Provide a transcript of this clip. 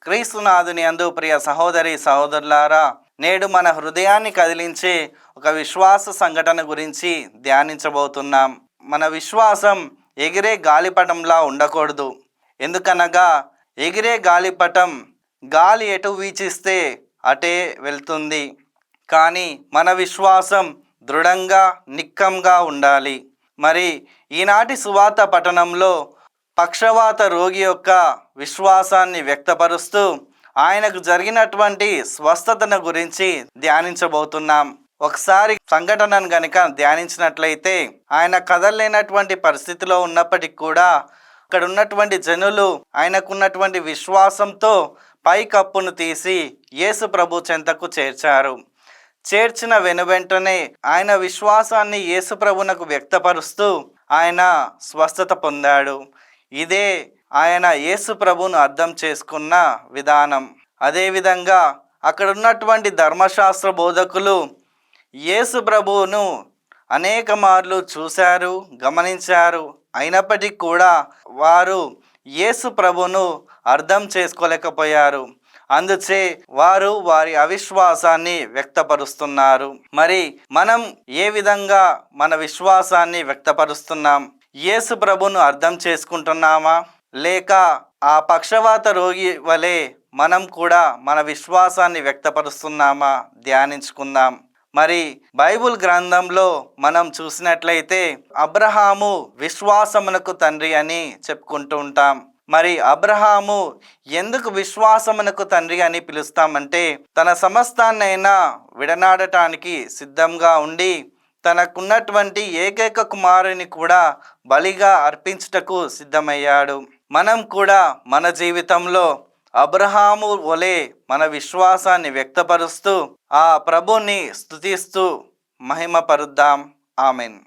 క్రీస్తునాథుని యందు ప్రియ సహోదరి సహోదరులారా, నేడు మన హృదయాన్ని కదిలించే ఒక విశ్వాస సంఘటన గురించి ధ్యానించబోతున్నాం. మన విశ్వాసం ఎగిరే గాలిపటంలా ఉండకూడదు. ఎందుకనగా ఎగిరే గాలిపటం గాలి ఎటు వీచిస్తే అటే వెళ్తుంది. కానీ మన విశ్వాసం దృఢంగా నిక్కంగా ఉండాలి. మరి ఈనాటి సువార్త పఠనంలో పక్షవాత రోగి యొక్క విశ్వాసాన్ని వ్యక్తపరుస్తూ ఆయనకు జరిగినటువంటి స్వస్థతను గురించి ధ్యానించబోతున్నాం. ఒకసారి సంఘటనను గనుక ధ్యానించినట్లయితే, ఆయన కదలలేనటువంటి పరిస్థితిలో ఉన్నప్పటికీ కూడా అక్కడ ఉన్నటువంటి జనులు ఆయనకున్నటువంటి విశ్వాసంతో పై కప్పును తీసి యేసు ప్రభు చెంతకు చేర్చారు. చేర్చిన వెనువెంటనే ఆయన విశ్వాసాన్ని యేసు ప్రభునకు వ్యక్తపరుస్తూ ఆయన స్వస్థత పొందాడు. ఇదే ఆయన యేసు ప్రభును అర్థం చేసుకున్న విధానం. అదేవిధంగా అక్కడ ఉన్నటువంటి ధర్మశాస్త్ర బోధకులు యేసు ప్రభువును అనేక మార్లు చూశారు, గమనించారు. అయినప్పటికీ కూడా వారు యేసు ప్రభును అర్థం చేసుకోలేకపోయారు. అందుచే వారు వారి అవిశ్వాసాన్ని వ్యక్తపరుస్తున్నారు. మరి మనం ఏ విధంగా మన విశ్వాసాన్ని వ్యక్తపరుస్తున్నాం? యేసు ప్రభును అర్థం చేసుకుంటున్నామా? లేక ఆ పక్షవాత రోగి వలె మనం కూడా మన విశ్వాసాన్ని వ్యక్తపరుస్తున్నామా? ధ్యానించుకుందాం. మరి బైబిల్ గ్రంథంలో మనం చూసినట్లయితే అబ్రహాము విశ్వాసమునకు తండ్రి అని చెప్పుకుంటూ ఉంటాం. మరి అబ్రహాము ఎందుకు విశ్వాసమునకు తండ్రి అని పిలుస్తామంటే, తన సమస్తాన్నైనా విడనాడటానికి సిద్ధంగా ఉండి తనకున్నటువంటి ఏకైక కుమారుని కూడా బలిగా అర్పించుటకు సిద్ధమయ్యాడు. మనం కూడా మన జీవితంలో అబ్రహాము వలె మన విశ్వాసాన్ని వ్యక్తపరుస్తూ ఆ ప్రభుని స్తుతిస్తూ మహిమపరుద్దాం. ఆమెన్.